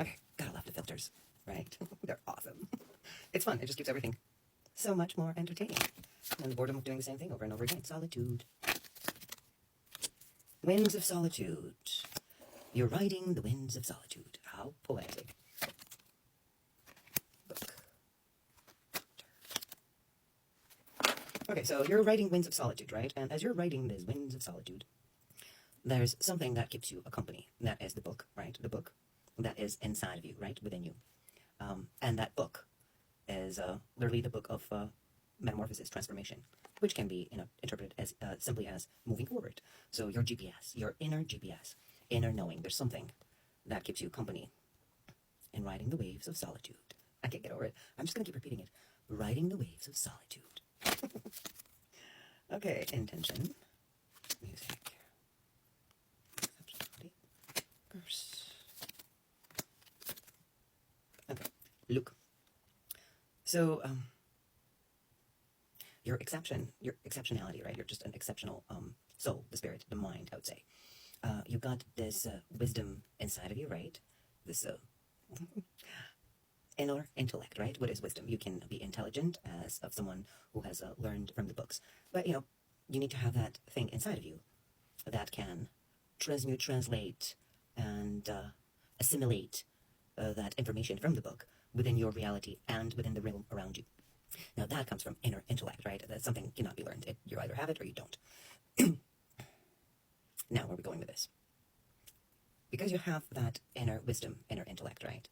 Okay, gotta love the filters, right? They're awesome. It's fun. It just keeps everything so much more entertaining. And the boredom of doing the same thing over and over again. Solitude. Winds of Solitude. You're riding the winds of solitude. How poetic. Book. Okay, so you're riding winds of solitude, right? And as you're riding these winds of solitude, there's something that keeps you a company. That is the book, right? The book that is inside of you, right? Within you. And that book is literally the book of metamorphosis, transformation, which can be interpreted as simply as moving forward. So your GPS, your inner GPS, inner knowing. There's something that keeps you company in riding the waves of solitude. I can't get over it. I'm just going to keep repeating it. Riding the waves of solitude. Okay, intention, music, exceptionality, curse. Okay, look. So, your exceptionality, right? You're just an exceptional soul, the spirit, the mind, I would say. You've got this wisdom inside of you, right? This inner intellect, right? What is wisdom? You can be intelligent as of someone who has learned from the books, but you need to have that thing inside of you that can transmute, translate, and assimilate that information from the book within your reality and within the realm around you. Now that comes from inner intellect, right? That's something cannot be learned. You either have it or you don't. Now, where are we going with this? Because you have that inner wisdom, inner intellect, right?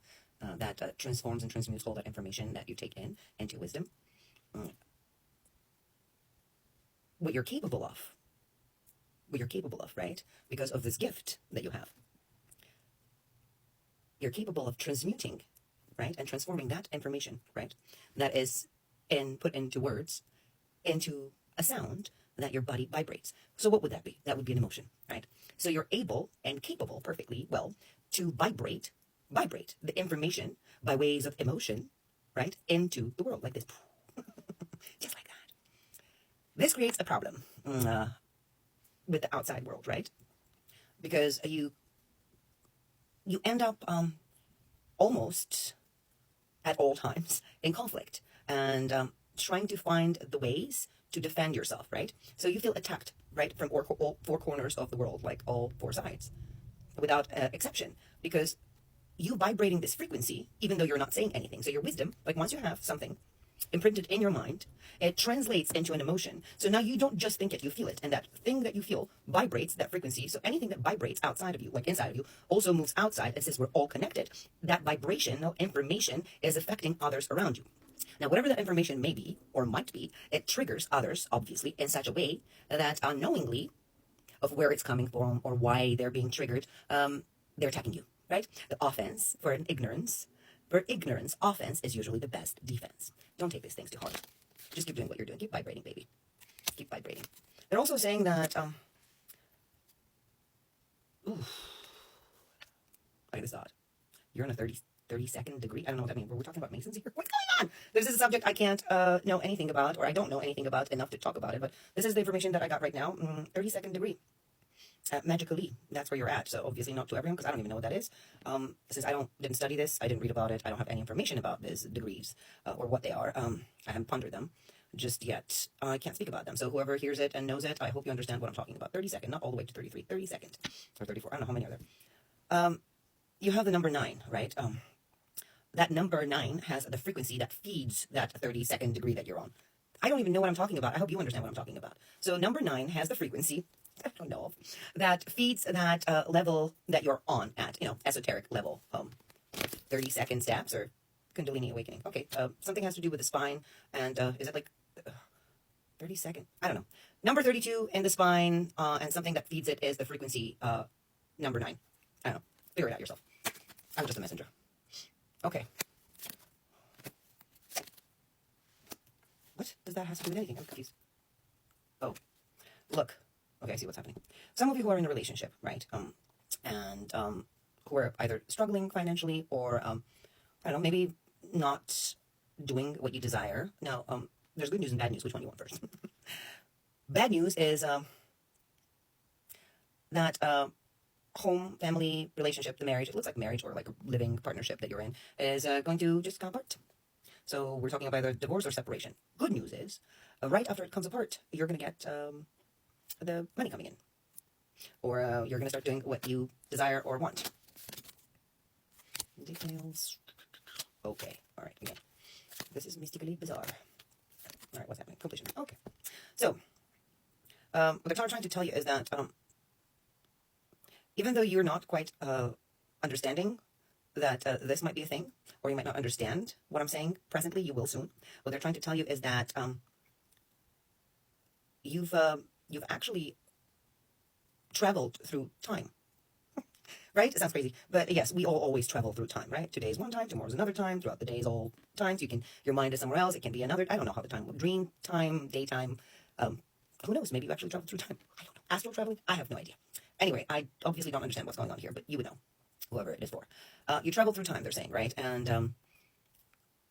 That transforms and transmutes all that information that you take in into wisdom. What you're capable of, right? Because of this gift that you have. You're capable of transmuting, right? And transforming that information, right? That is put into words, into a sound that your body vibrates. So what would that be? That would be an emotion, right? So you're able and capable perfectly well to vibrate the information by ways of emotion, right? Into the world like this. Just like that. This creates a problem with the outside world, right? Because you end up almost at all times in conflict and trying to find the ways to defend yourself, right? So you feel attacked, right, from all four corners of the world, like all four sides, without exception, because you vibrating this frequency, even though you're not saying anything. So your wisdom, like once you have something imprinted in your mind, it translates into an emotion. So now you don't just think it, you feel it. And that thing that you feel vibrates that frequency. So anything that vibrates outside of you, like inside of you, also moves outside. And since we're all connected, that vibrational information is affecting others around you. Now, whatever that information may be or might be, it triggers others, obviously, in such a way that unknowingly of where it's coming from or why they're being triggered, they're attacking you, right? The offense for ignorance, offense is usually the best defense. Don't take these things too hard. Just keep doing what you're doing. Keep vibrating, baby. Keep vibrating. They're also saying that, look at this thought. You're in a 32nd degree. I don't know what that means. We're talking about Masons here. What's going on? This is a subject I can't know anything about, or I don't know anything about enough to talk about it, but this is the information that I got right now. 32nd degree. Magically, that's where you're at. So obviously not to everyone, because I don't even know what that is. Since I didn't study this, I didn't read about it, I don't have any information about these degrees or what they are. I haven't pondered them just yet. I can't speak about them. So whoever hears it and knows it, I hope you understand what I'm talking about. 32nd, not all the way to 33, 32nd or 34. I don't know how many are there. You have the number 9, right? That number 9 has the frequency that feeds that 32nd degree that you're on. I don't even know what I'm talking about. I hope you understand what I'm talking about. So number 9 has the frequency, I don't know, that feeds that level that you're on at, esoteric level. 30-second steps or Kundalini awakening. Okay, something has to do with the spine, and is it like 32nd? I don't know. Number 32 in the spine, and something that feeds it is the frequency number 9. I don't know. Figure it out yourself. I'm just a messenger. Okay. What does that have to do with anything? I'm confused. Oh, look. Okay, I see what's happening. Some of you who are in a relationship, right? And who are either struggling financially or, I don't know, maybe not doing what you desire. Now, there's good news and bad news. Which one do you want first? Bad news is that home, family relationship, the marriage, it looks like marriage or like a living partnership that you're in, is going to just come apart. So we're talking about either divorce or separation. Good news is, right after it comes apart, you're going to get the money coming in. Or you're going to start doing what you desire or want. Details. Okay. All right. Again, this is mystically bizarre. All right. What's happening? Completion. Okay. So, what the card trying to tell you is that even though you're not quite understanding that this might be a thing, or you might not understand what I'm saying presently, you will soon. What they're trying to tell you is that you've actually traveled through time. Right? It sounds crazy, but yes, we all always travel through time, right? Today's one time, tomorrow's another time, throughout the days, all times. Your mind is somewhere else. It can be another, I don't know how the time will, dream time, daytime. Who knows? Maybe you actually travel through time. I don't know. Astral traveling? I have no idea. Anyway, I obviously don't understand what's going on here, but you would know, whoever it is for. You travel through time, they're saying, right? And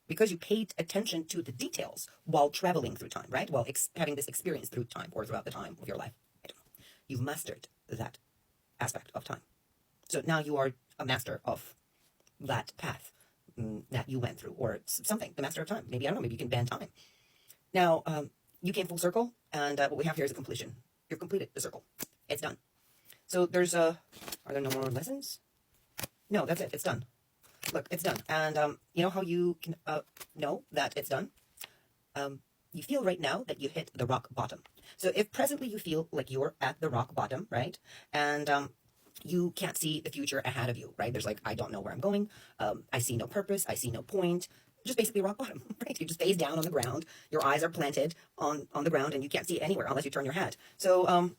because you paid attention to the details while traveling through time, right? While having this experience through time or throughout the time of your life, I don't know. You've mastered that aspect of time. So now you are a master of that path that you went through, or something, the master of time. Maybe, I don't know, maybe you can bend time. Now, you came full circle, and what we have here is a completion. You've completed the circle. It's done. So there's are there no more lessons? No, that's it. It's done. Look, it's done. And you know how you can know that it's done? You feel right now that you hit the rock bottom. So if presently you feel like you're at the rock bottom, right? And you can't see the future ahead of you, right? There's like, I don't know where I'm going. I see no purpose. I see no point. Just basically rock bottom, right? You just face down on the ground. Your eyes are planted on the ground and you can't see anywhere unless you turn your head. So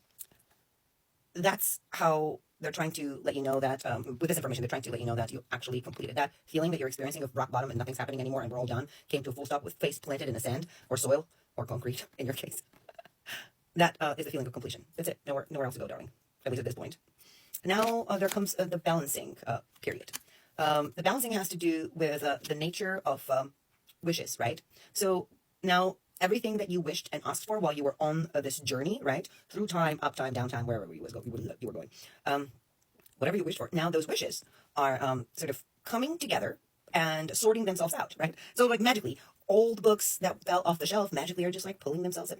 that's how they're trying to let you know that, with this information, they're trying to let you know that you actually completed that feeling that you're experiencing of rock bottom and nothing's happening anymore and we're all done, came to a full stop with face planted in the sand or soil or concrete in your case. That is the feeling of completion. That's it. Nowhere else to go, darling. At least at this point. Now there comes the balancing period. The balancing has to do with the nature of wishes, right? So now everything that you wished and asked for while you were on this journey, right? Through time, up time, down time, wherever you were going. Whatever you wished for. Now those wishes are sort of coming together and sorting themselves out, right? So like magically, old books that fell off the shelf magically are just like putting themselves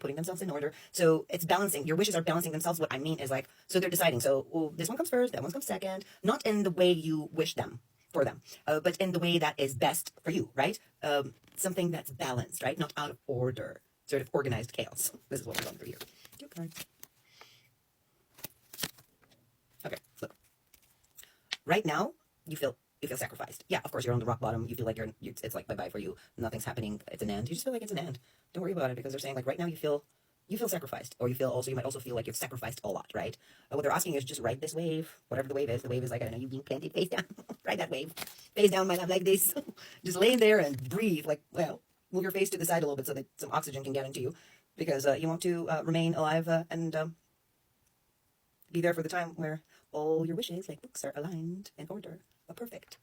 in order. So it's balancing. Your wishes are balancing themselves. What I mean is like, so they're deciding. So this one comes first, that one comes second. Not in the way you wish them for them, but in the way that is best for you, right? Something that's balanced, right? Not out of order, sort of organized chaos. This is what we're going through here. 2 cards. Okay, look. Right now, you feel sacrificed. Yeah, of course, you're on the rock bottom. You feel like it's like bye-bye for you. Nothing's happening. It's an end. You just feel like it's an end. Don't worry about it because they're saying like right now you feel sacrificed, or you might also feel like you've sacrificed a lot, right? What they're asking is just ride this wave, whatever the wave is. The wave is like, I don't know, you being planted face down. Ride that wave. Face down, my love, like this. Just lay in there and breathe. Like, well, move your face to the side a little bit so that some oxygen can get into you, because you want to remain alive and be there for the time where all your wishes, like books, are aligned in order. A perfect,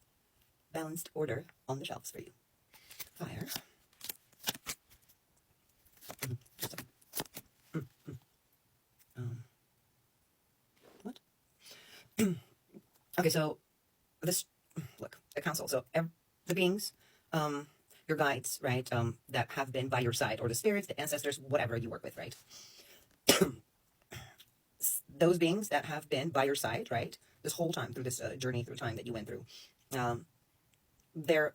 balanced order on the shelves for you. Fire. Just what? Okay, so this, look, a council. So the beings, your guides, right, that have been by your side, or the spirits, the ancestors, whatever you work with, right? Those beings that have been by your side, right, this whole time through this journey through time that you went through, they're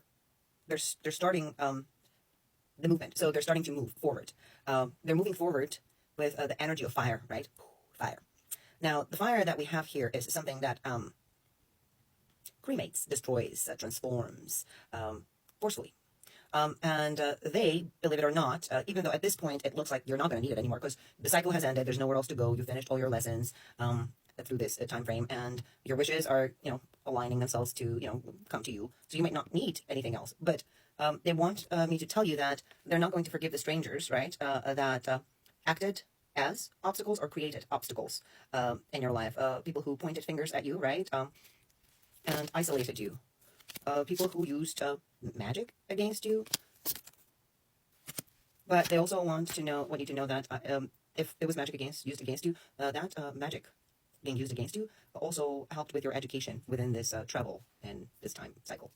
starting the movement. So they're starting to move forward. They're moving forward with the energy of fire, right? Fire. Now, the fire that we have here is something that cremates, destroys, transforms forcefully. And they, believe it or not, even though at this point it looks like you're not going to need it anymore because the cycle has ended, there's nowhere else to go, you finished all your lessons through this time frame, and your wishes are, aligning themselves to, come to you. So you might not need anything else. But they want me to tell you that they're not going to forgive the strangers, right, that acted as obstacles or created obstacles in your life. People who pointed fingers at you, right, and isolated you. People who used magic against you. But they also want you to know that if it was magic used against you, that magic being used against you, but also helped with your education within this travel and this time cycle.